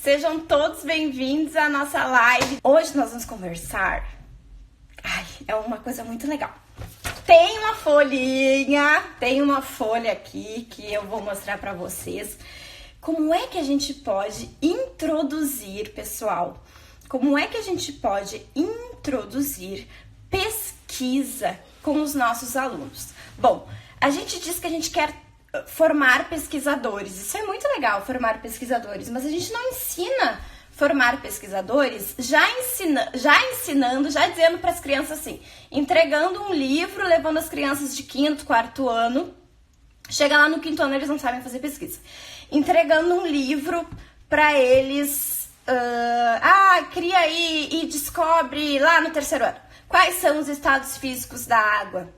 Sejam todos bem-vindos à nossa live. Hoje nós vamos conversar. É uma coisa muito legal. Tem uma folha aqui que eu vou mostrar para vocês. Como é que a gente pode introduzir, pessoal? Como é que a gente pode introduzir pesquisa com os nossos alunos? Bom, a gente diz que a gente quer formar pesquisadores. Isso é muito legal, formar pesquisadores, mas a gente não ensina formar pesquisadores já ensinando, já dizendo para as crianças assim, entregando um livro, levando as crianças de 5º, 4º ano, chega lá no 5º ano eles não sabem fazer pesquisa, entregando um livro para eles, cria aí e descobre lá no 3º ano quais são os estados físicos da água.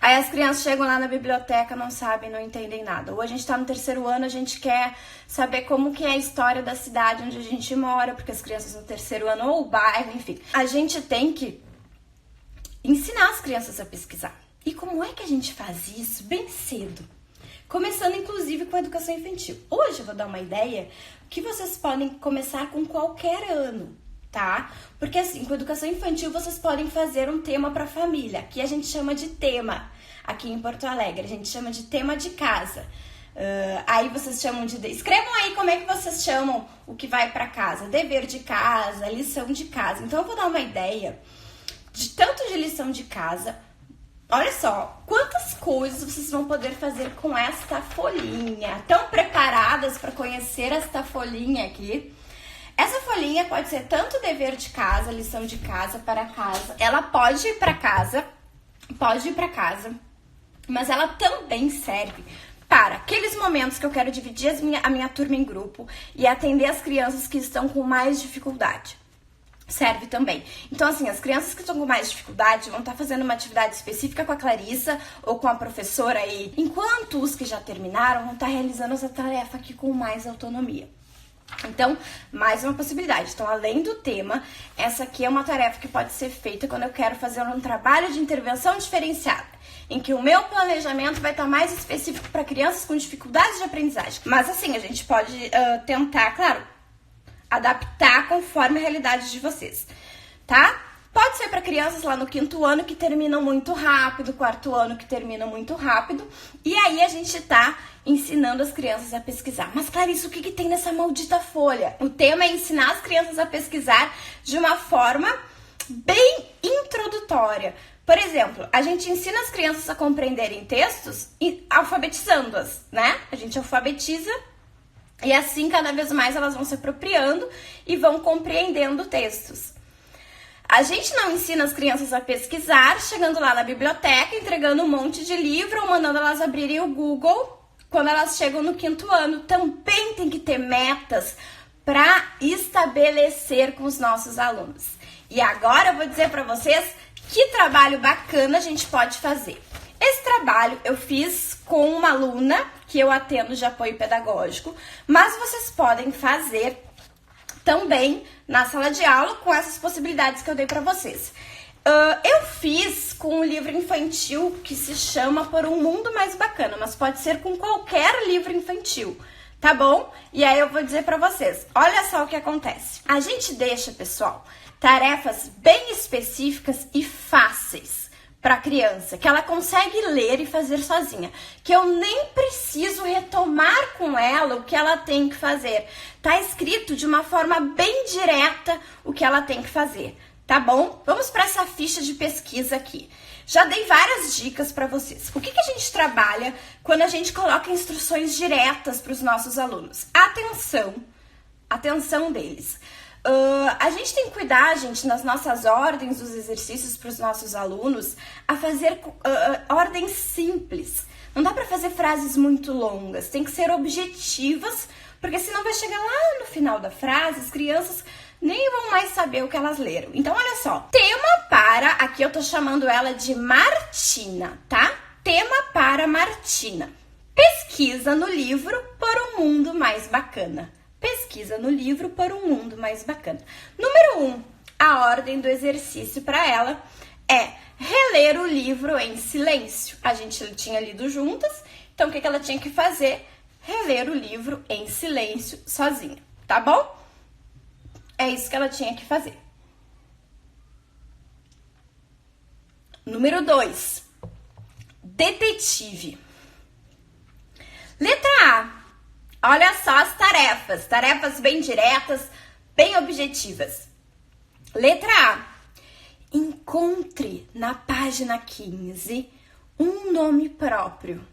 Aí as crianças chegam lá na biblioteca, não sabem, não entendem nada. Ou a gente tá no 3º ano, a gente quer saber como que é a história da cidade onde a gente mora, porque as crianças no 3º ano, ou o bairro, enfim. A gente tem que ensinar as crianças a pesquisar. E como é que a gente faz isso? Bem cedo. Começando, inclusive, com a educação infantil. Hoje eu vou dar uma ideia que vocês podem começar com qualquer ano, tá? Porque assim, com educação infantil vocês podem fazer um tema para família, que a gente chama de tema, aqui em Porto Alegre, a gente chama de tema de casa. Aí vocês chamam de... Escrevam aí como é que vocês chamam o que vai para casa, dever de casa, lição de casa. Então eu vou dar uma ideia de tanto de lição de casa. Olha só, quantas coisas vocês vão poder fazer com esta folhinha. Estão preparadas para conhecer esta folhinha aqui? Essa folhinha pode ser tanto dever de casa, lição de casa, para casa. Ela pode ir para casa, mas ela também serve para aqueles momentos que eu quero dividir a minha turma em grupo e atender as crianças que estão com mais dificuldade. Serve também. Então, assim, as crianças que estão com mais dificuldade vão estar fazendo uma atividade específica com a Clarissa ou com a professora aí, enquanto os que já terminaram vão estar realizando essa tarefa aqui com mais autonomia. Então, mais uma possibilidade. Então, além do tema, essa aqui é uma tarefa que pode ser feita quando eu quero fazer um trabalho de intervenção diferenciada, em que o meu planejamento vai estar mais específico para crianças com dificuldades de aprendizagem. Mas assim, a gente pode tentar, claro, adaptar conforme a realidade de vocês, tá? Pode ser para crianças lá no 5º ano que terminam muito rápido, 4º ano que terminam muito rápido, e aí a gente tá ensinando as crianças a pesquisar. Mas, Clarissa, o que tem nessa maldita folha? O tema é ensinar as crianças a pesquisar de uma forma bem introdutória. Por exemplo, a gente ensina as crianças a compreenderem textos alfabetizando-as, né? A gente alfabetiza e assim cada vez mais elas vão se apropriando e vão compreendendo textos. A gente não ensina as crianças a pesquisar chegando lá na biblioteca, entregando um monte de livro ou mandando elas abrirem o Google quando elas chegam no 5º ano. Também tem que ter metas para estabelecer com os nossos alunos. E agora eu vou dizer para vocês que trabalho bacana a gente pode fazer. Esse trabalho eu fiz com uma aluna que eu atendo de apoio pedagógico, mas vocês podem fazer também na sala de aula com essas possibilidades que eu dei para vocês. Eu fiz com um livro infantil que se chama Por um Mundo Mais Bacana, mas pode ser com qualquer livro infantil, tá bom? E aí eu vou dizer para vocês, olha só o que acontece. A gente deixa, pessoal, tarefas bem específicas e fáceis para a criança, que ela consegue ler e fazer sozinha, que eu nem preciso retomar com ela o que ela tem que fazer. Tá escrito de uma forma bem direta o que ela tem que fazer, tá bom? Vamos para essa ficha de pesquisa aqui. Já dei várias dicas para vocês. O que a gente trabalha quando a gente coloca instruções diretas para os nossos alunos? Atenção deles. A gente tem que cuidar, gente, nas nossas ordens dos exercícios para os nossos alunos, a fazer ordens simples. Não dá para fazer frases muito longas, tem que ser objetivas, porque senão vai chegar lá no final da frase, as crianças nem vão mais saber o que elas leram. Então, olha só, tema para, aqui eu tô chamando ela de Martina, tá? Tema para Martina. Pesquisa no livro Por um Mundo Mais Bacana. Pesquisa no livro Por um Mundo Mais Bacana. Número 1, a ordem do exercício para ela é reler o livro em silêncio. A gente tinha lido juntas, então o que ela tinha que fazer? Reler o livro em silêncio sozinha. tá bom? É isso que ela tinha que fazer. Número 2. Detetive. Letra A. Olha só as tarefas. Tarefas bem diretas, bem objetivas. Letra A. Encontre na página 15 um nome próprio.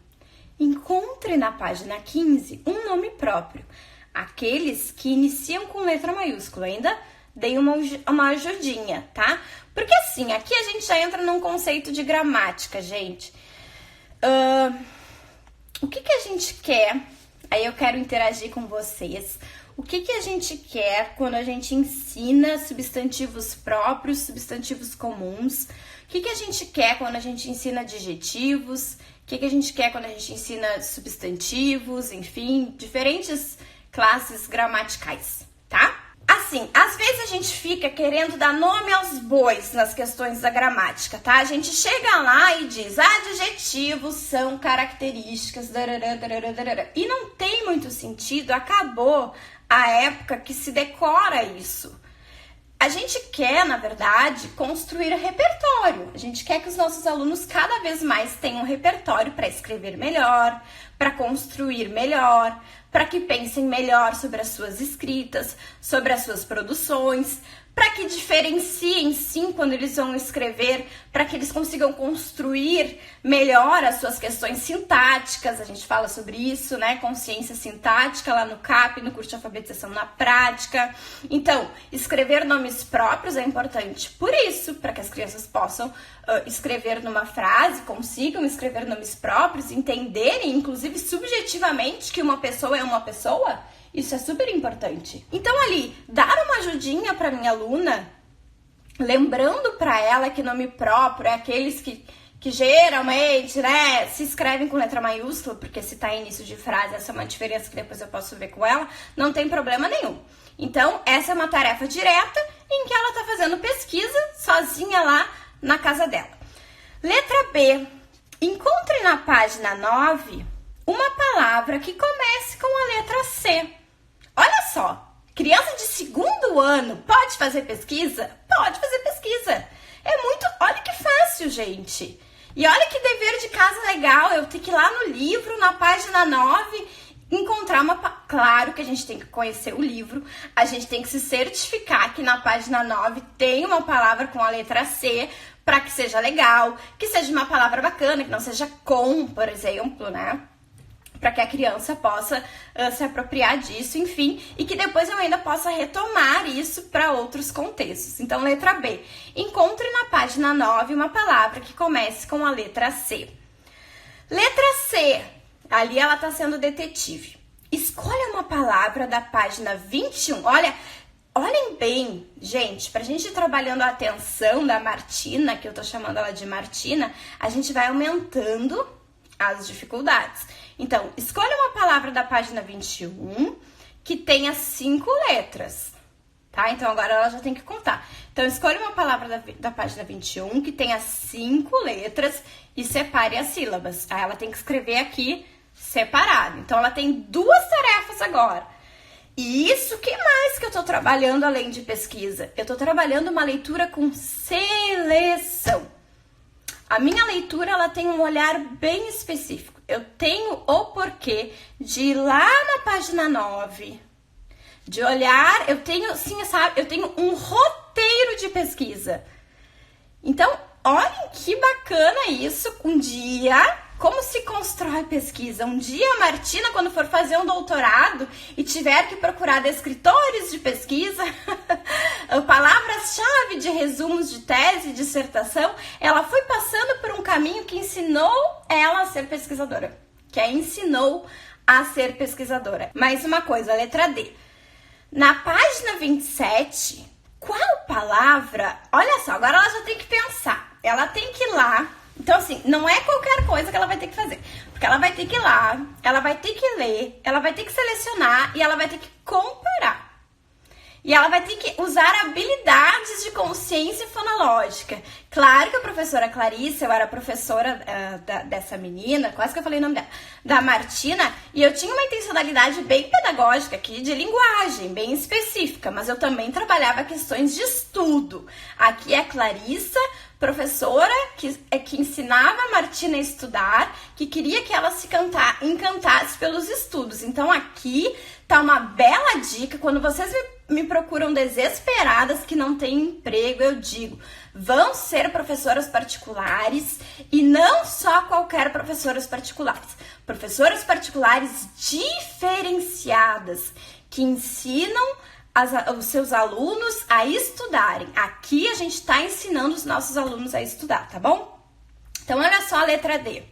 Encontre na página 15 um nome próprio. Aqueles que iniciam com letra maiúscula. Ainda dei uma ajudinha, tá? Porque assim, aqui a gente já entra num conceito de gramática, gente. O que a gente quer? Aí eu quero interagir com vocês. O que a gente quer quando a gente ensina substantivos próprios, substantivos comuns? O que a gente quer quando a gente ensina adjetivos? O que a gente quer quando a gente ensina substantivos? Enfim, diferentes classes gramaticais, tá? Assim, às vezes a gente fica querendo dar nome aos bois nas questões da gramática, tá? A gente chega lá e diz, adjetivos são características, e não tem muito sentido, acabou a época que se decora isso. A gente quer, na verdade, construir repertório. A gente quer que os nossos alunos cada vez mais tenham repertório para escrever melhor, para construir melhor, para que pensem melhor sobre as suas escritas, sobre as suas produções, para que diferenciem sim quando eles vão escrever, para que eles consigam construir melhor as suas questões sintáticas. A gente fala sobre isso, né? Consciência sintática lá no CAP, no curso de alfabetização na prática. Então, escrever nomes próprios é importante por isso, para que as crianças possam escrever numa frase, consigam escrever nomes próprios, entenderem, inclusive subjetivamente, que uma pessoa é uma pessoa. Isso é super importante. Então ali, dar uma ajudinha para minha aluna, lembrando para ela que nome próprio é aqueles que geralmente, né, se escrevem com letra maiúscula, porque se tá em início de frase, essa é uma diferença que depois eu posso ver com ela, não tem problema nenhum. Então, essa é uma tarefa direta em que ela tá fazendo pesquisa sozinha lá na casa dela. Letra B. Encontre na página 9 uma palavra que comece com a letra C. Olha só, criança de 2º ano pode fazer pesquisa? Pode fazer pesquisa. É muito, olha que fácil, gente. E olha que dever de casa legal, eu tenho que ir lá no livro, na página 9, encontrar uma... Claro que a gente tem que conhecer o livro, a gente tem que se certificar que na página 9 tem uma palavra com a letra C, para que seja legal, que seja uma palavra bacana, que não seja com, por exemplo, né? Para que a criança possa se apropriar disso, enfim, e que depois eu ainda possa retomar isso para outros contextos. Então, letra B. Encontre na página 9 uma palavra que comece com a letra C. Letra C. Ali ela está sendo detetive. Escolha uma palavra da página 21. Olhem bem, gente, pra gente ir trabalhando a atenção da Martina, que eu tô chamando ela de Martina, a gente vai aumentando as dificuldades. Então, escolha uma palavra da página 21 que tenha 5 letras, tá? Então, agora ela já tem que contar. Então, escolha uma palavra da página 21 que tenha 5 letras e separe as sílabas. Aí, ela tem que escrever aqui separado. Então, ela tem 2 tarefas agora. E isso, que mais que eu tô trabalhando além de pesquisa? Eu tô trabalhando uma leitura com seleção. A minha leitura, ela tem um olhar bem específico. Eu tenho o porquê de ir lá na página 9, de olhar, eu tenho um roteiro de pesquisa. Então, olhem que bacana isso, um dia, como se constrói pesquisa. Um dia a Martina, quando for fazer um doutorado e tiver que procurar descritores de pesquisa, palavras-chave de resumos de tese, dissertação, ela foi passando por um caminho que ensinou ela a ser pesquisadora. Que a ensinou a ser pesquisadora. Mais uma coisa, letra D. Na página 27, qual palavra... Olha só, agora ela já tem que pensar. Ela tem que ir lá. Então, assim, não é qualquer coisa que ela vai ter que fazer. Porque ela vai ter que ir lá, ela vai ter que ler, ela vai ter que selecionar e ela vai ter que comparar. E ela vai ter que usar habilidades de consciência fonológica. Claro que a professora Clarissa, eu era professora dessa menina, quase que eu falei o nome dela, da Martina, e eu tinha uma intencionalidade bem pedagógica aqui, de linguagem, bem específica, mas eu também trabalhava questões de estudo. Aqui é a Clarissa, professora que ensinava a Martina a estudar, que queria que ela se encantasse pelos estudos. Então aqui tá uma bela dica, quando vocês me procuram desesperadas que não têm emprego, eu digo, vão ser professoras particulares e não só qualquer professoras particulares. Professoras particulares diferenciadas que ensinam os seus alunos a estudarem. Aqui a gente está ensinando os nossos alunos a estudar, tá bom? Então, olha só a letra D.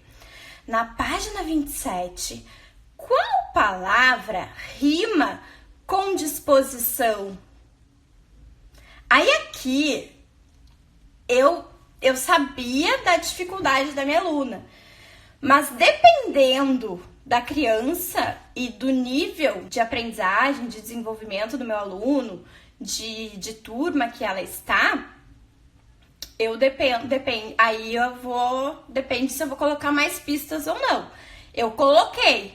Na página 27, qual palavra rima com disposição? Aí aqui, eu sabia da dificuldade da minha aluna, mas dependendo da criança e do nível de aprendizagem, de desenvolvimento do meu aluno, de turma que ela está, depende se eu vou colocar mais pistas ou não. Eu coloquei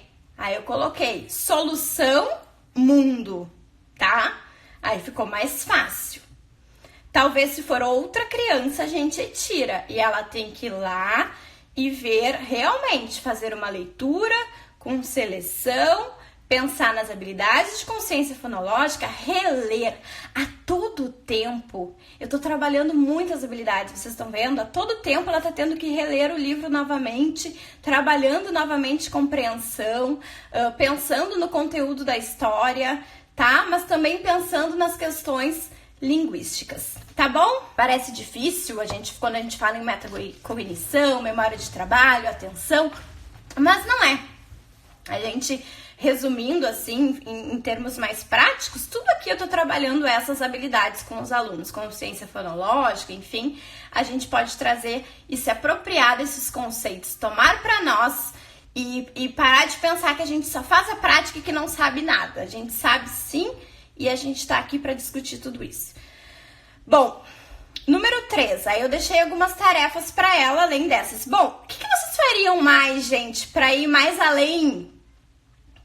solução mundo, tá? Aí ficou mais fácil. Talvez se for outra criança a gente tira e ela tem que ir lá e ver realmente, fazer uma leitura com seleção, pensar nas habilidades de consciência fonológica, reler a todo tempo. Eu tô trabalhando muitas habilidades, vocês estão vendo? A todo tempo ela tá tendo que reler o livro novamente, trabalhando novamente compreensão, pensando no conteúdo da história, tá? Mas também pensando nas questões linguísticas, tá bom? Parece difícil quando a gente fala em metacognição, memória de trabalho, atenção, mas não é. A gente, resumindo assim, em termos mais práticos, tudo aqui eu tô trabalhando essas habilidades com os alunos, consciência fonológica, enfim, a gente pode trazer e se apropriar desses conceitos, tomar para nós e parar de pensar que a gente só faz a prática e que não sabe nada. A gente sabe sim e a gente tá aqui para discutir tudo isso. Bom, número 3, aí eu deixei algumas tarefas para ela além dessas. Bom, o que vocês fariam mais, gente, para ir mais além?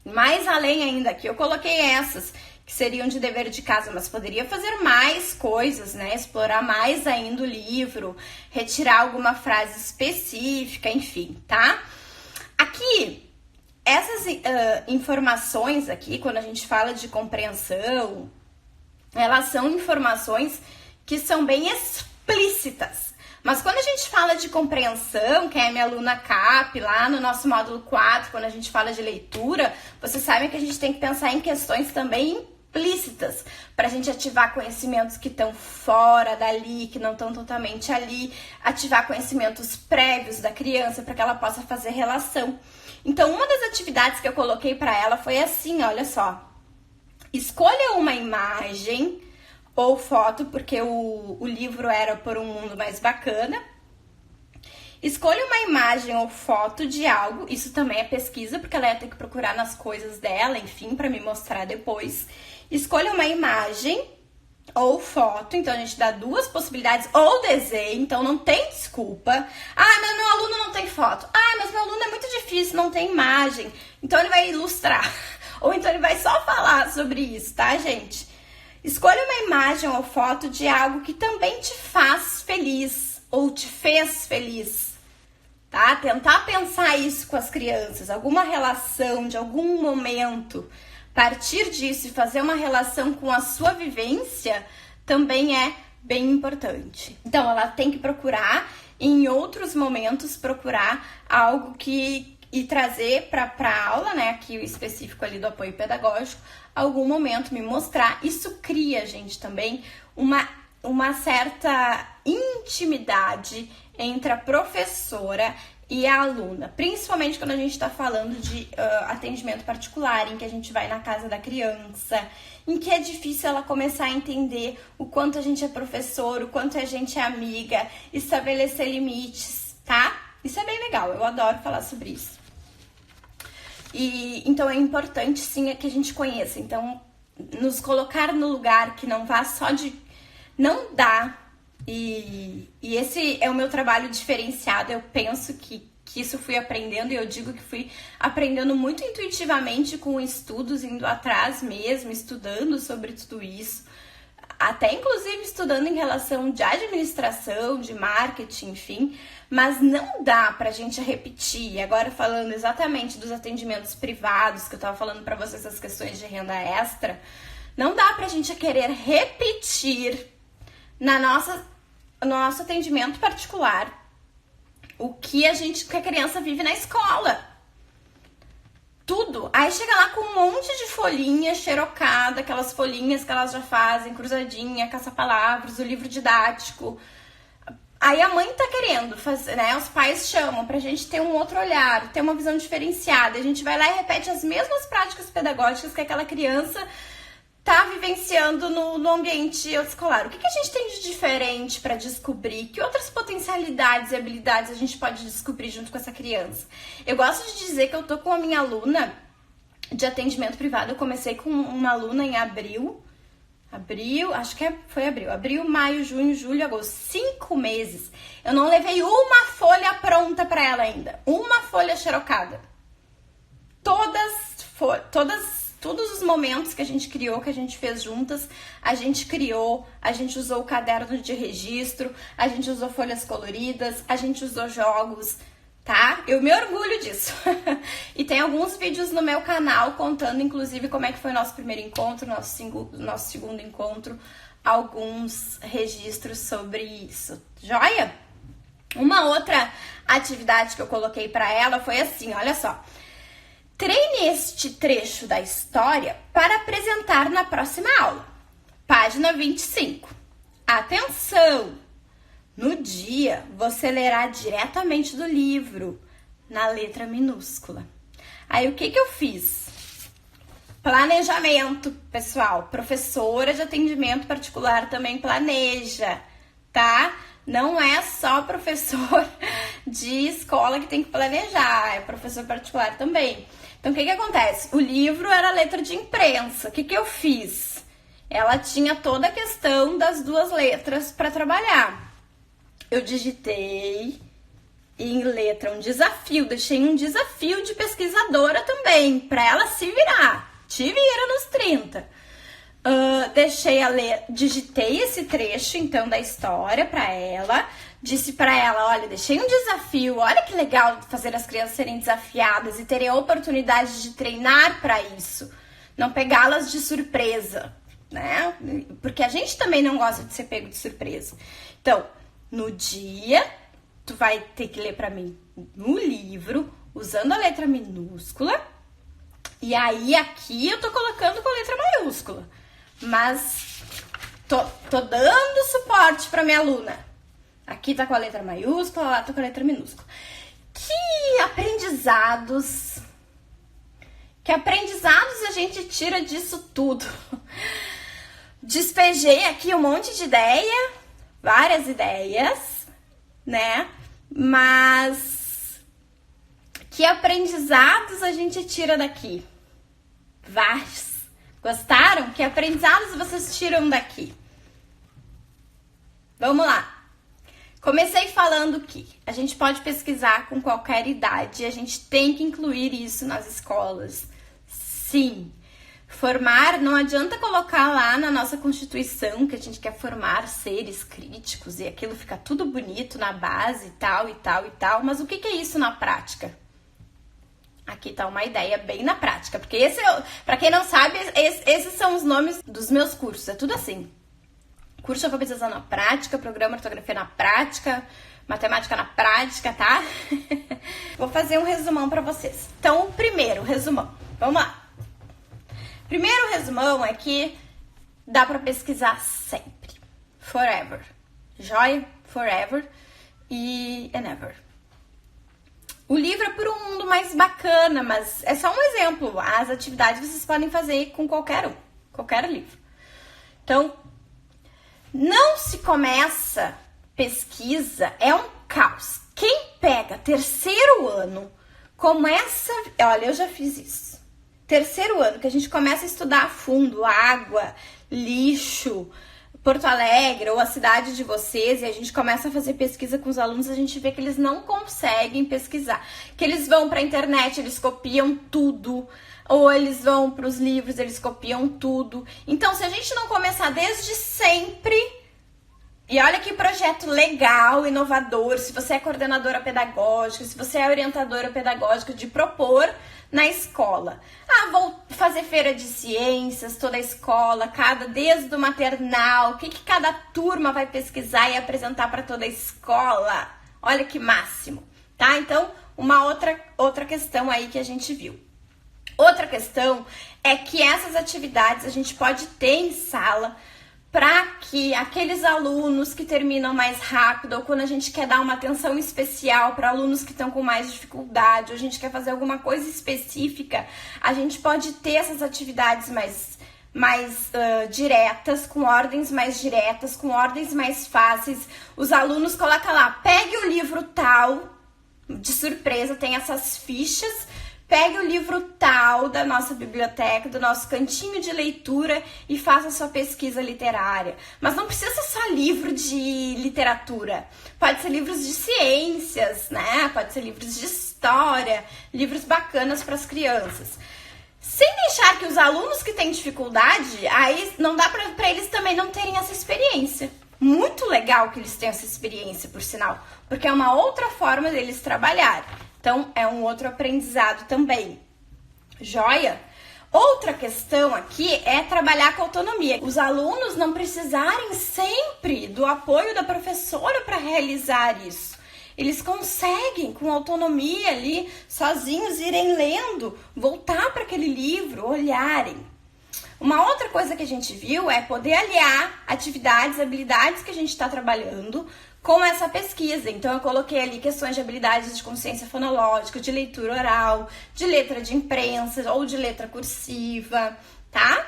Mais além ainda, aqui eu coloquei essas, que seriam de dever de casa, mas poderia fazer mais coisas, né? Explorar mais ainda o livro, retirar alguma frase específica, enfim, tá? Aqui, essas informações aqui, quando a gente fala de compreensão, elas são informações que são bem explícitas. Mas quando a gente fala de compreensão, que é a minha aluna CAP, lá no nosso módulo 4, quando a gente fala de leitura, vocês sabem que a gente tem que pensar em questões também implícitas, para a gente ativar conhecimentos que estão fora dali, que não estão totalmente ali, ativar conhecimentos prévios da criança, para que ela possa fazer relação. Então, uma das atividades que eu coloquei para ela foi assim, olha só. Escolha uma imagem ou foto, porque o livro era Por um Mundo Mais Bacana. Escolha uma imagem ou foto de algo, isso também é pesquisa, porque ela ia ter que procurar nas coisas dela, enfim, para me mostrar depois. Escolha uma imagem ou foto, então a gente dá duas possibilidades, ou desenho, então não tem desculpa. Ah, mas meu aluno não tem foto. Ah, mas meu aluno é muito difícil, não tem imagem. Então ele vai ilustrar, ou então ele vai só falar sobre isso, tá, gente? Escolha uma imagem ou foto de algo que também te faz feliz ou te fez feliz, tá? Tentar pensar isso com as crianças, alguma relação de algum momento, partir disso e fazer uma relação com a sua vivência também é bem importante. Então, ela tem que procurar, em outros momentos, procurar algo e trazer para a aula, né, aqui o específico ali do apoio pedagógico, algum momento me mostrar. Isso cria, gente, também uma certa intimidade entre a professora e a aluna, principalmente quando a gente está falando de atendimento particular, em que a gente vai na casa da criança, em que é difícil ela começar a entender o quanto a gente é professor, o quanto a gente é amiga, estabelecer limites, tá? Isso é bem legal, eu adoro falar sobre isso. E então é importante sim que a gente conheça, então nos colocar no lugar que não vá só de... Não dá E esse é o meu trabalho diferenciado. Eu penso que isso fui aprendendo, e eu digo que fui aprendendo muito intuitivamente com estudos, indo atrás mesmo, estudando sobre tudo isso. Até inclusive estudando em relação de administração, de marketing, enfim. Mas não dá pra gente repetir. Agora falando exatamente dos atendimentos privados, que eu tava falando pra vocês as questões de renda extra, não dá pra gente querer repetir no nosso atendimento particular o que a criança vive na escola. Tudo. Aí chega lá com um monte de folhinha xerocada, aquelas folhinhas que elas já fazem, cruzadinha, caça-palavras, o livro didático. Aí a mãe tá querendo fazer, né? Os pais chamam pra gente ter um outro olhar, ter uma visão diferenciada. A gente vai lá e repete as mesmas práticas pedagógicas que aquela criança tá vivenciando no ambiente escolar. O que a gente tem de diferente para descobrir? Que outras potencialidades e habilidades a gente pode descobrir junto com essa criança? Eu gosto de dizer que eu tô com a minha aluna de atendimento privado. Eu comecei com uma aluna em abril, acho que foi abril, maio, junho, julho, agosto, 5 meses. Eu não levei uma folha pronta para ela ainda, uma folha xerocada. Todos os momentos que a gente criou, que a gente fez juntas, a gente usou o caderno de registro, a gente usou folhas coloridas, a gente usou jogos, tá? Eu me orgulho disso. E tem alguns vídeos no meu canal contando, inclusive, como é que foi o nosso primeiro encontro, nosso segundo encontro, alguns registros sobre isso. Joia? Uma outra atividade que eu coloquei pra ela foi assim, olha só. Treine este trecho da história para apresentar na próxima aula. Página 25. Atenção! No dia, você lerá diretamente do livro, na letra minúscula. Aí, o que eu fiz? Planejamento, pessoal. Professora de atendimento particular também planeja, tá? Não é só professor de escola que tem que planejar, é professor particular também. Então, o que acontece? O livro era letra de imprensa. O que eu fiz? Ela tinha toda a questão das duas letras para trabalhar. Eu digitei em letra um desafio, deixei um desafio de pesquisadora também, para ela se virar. Te vira nos 30. Digitei esse trecho, então, da história para ela. Disse para ela, olha, deixei um desafio, olha que legal fazer as crianças serem desafiadas e terem a oportunidade de treinar para isso. Não pegá-las de surpresa, né? Porque a gente também não gosta de ser pego de surpresa. Então, no dia, tu vai ter que ler para mim no livro, usando a letra minúscula. E aí, aqui eu tô colocando com a letra maiúscula. Mas tô dando suporte para minha aluna. Aqui tá com a letra maiúscula, lá tá com a letra minúscula. Que aprendizados a gente tira disso tudo? Despejei aqui um monte de ideia, várias ideias, né? Mas que aprendizados a gente tira daqui? Vários. Gostaram? Que aprendizados vocês tiram daqui? Vamos lá. Comecei falando que a gente pode pesquisar com qualquer idade, a gente tem que incluir isso nas escolas. Sim. Formar, não adianta colocar lá na nossa Constituição que a gente quer formar seres críticos e aquilo fica tudo bonito na base e tal, mas o que é isso na prática? Aqui tá uma ideia bem na prática, porque pra quem não sabe, esses são os nomes dos meus cursos, é tudo assim. Curso de alfabetização na prática, programa de ortografia na prática, matemática na prática, tá? Vou fazer um resumão pra vocês. Então, o primeiro resumão, vamos lá. Primeiro resumão é que dá pra pesquisar sempre. Forever. Joia, forever e ever. O livro é por um mundo mais bacana, mas é só um exemplo. As atividades vocês podem fazer com qualquer livro. Então, não se começa pesquisa, é um caos. Quem pega terceiro ano, começa... Olha, eu já fiz isso. Terceiro ano, que a gente começa a estudar a fundo água, lixo, Porto Alegre ou a cidade de vocês, e a gente começa a fazer pesquisa com os alunos, a gente vê que eles não conseguem pesquisar. Que eles vão para a internet, eles copiam tudo, ou eles vão para os livros, eles copiam tudo. Então, se a gente não começar desde sempre, e olha que projeto legal, inovador, se você é coordenadora pedagógica, se você é orientadora pedagógica, de propor na escola. Ah, vou fazer feira de ciências, toda a escola, desde o maternal, o que cada turma vai pesquisar e apresentar para toda a escola. Olha que máximo, tá? Então, uma outra questão aí que a gente viu. Outra questão é que essas atividades a gente pode ter em sala para que aqueles alunos que terminam mais rápido, ou quando a gente quer dar uma atenção especial para alunos que estão com mais dificuldade, ou a gente quer fazer alguma coisa específica, a gente pode ter essas atividades mais diretas, com ordens mais diretas, com ordens mais fáceis. Os alunos colocam lá, pegue o livro tal, de surpresa, tem essas fichas. Pegue o livro tal da nossa biblioteca, do nosso cantinho de leitura e faça sua pesquisa literária. Mas não precisa ser só livro de literatura. Pode ser livros de ciências, né? Pode ser livros de história, livros bacanas para as crianças. Sem deixar que os alunos que têm dificuldade, aí não dá para eles também não terem essa experiência. Muito legal que eles tenham essa experiência, por sinal, porque é uma outra forma deles trabalharem. Então, é um outro aprendizado também. Joia? Outra questão aqui é trabalhar com autonomia. Os alunos não precisarem sempre do apoio da professora para realizar isso. Eles conseguem, com autonomia ali, sozinhos, irem lendo, voltar para aquele livro, olharem. Uma outra coisa que a gente viu é poder aliar atividades, habilidades que a gente está trabalhando com essa pesquisa. Então, eu coloquei ali questões de habilidades de consciência fonológica, de leitura oral, de letra de imprensa ou de letra cursiva, tá?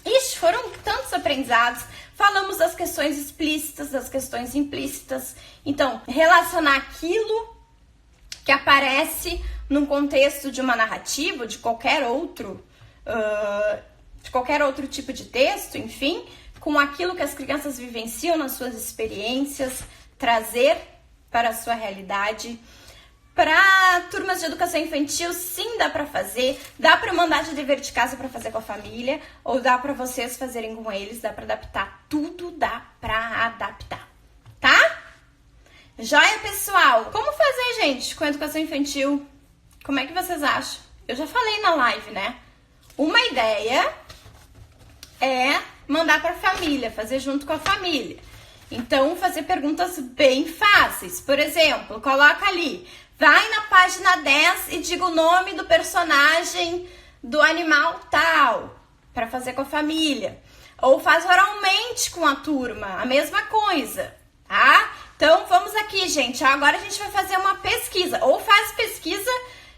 Ixi, foram tantos aprendizados. Falamos das questões explícitas, das questões implícitas. Então, relacionar aquilo que aparece num contexto de uma narrativa, de qualquer outro tipo de texto, enfim, com aquilo que as crianças vivenciam nas suas experiências, trazer para a sua realidade. Para turmas de educação infantil, sim, dá para fazer. Dá para mandar de dever de casa para fazer com a família, ou dá para vocês fazerem com eles, dá para adaptar. Tudo dá para adaptar, tá? Joia, pessoal? Como fazer, gente, com a educação infantil? Como é que vocês acham? Eu já falei na live, né? Uma ideia é mandar para a família, fazer junto com a família. Então, fazer perguntas bem fáceis. Por exemplo, coloca ali, vai na página 10 e diga o nome do personagem do animal tal, para fazer com a família. Ou faz oralmente com a turma, a mesma coisa, tá? Então, vamos aqui, gente. Agora a gente vai fazer uma pesquisa. Ou faz pesquisa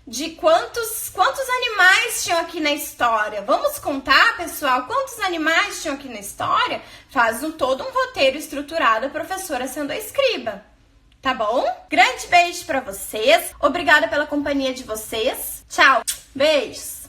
de quantos animais tinham aqui na história. Vamos contar, pessoal, quantos animais tinham aqui na história? Faz todo um roteiro estruturado, a professora sendo a escriba. Tá bom? Grande beijo pra vocês. Obrigada pela companhia de vocês. Tchau. Beijos.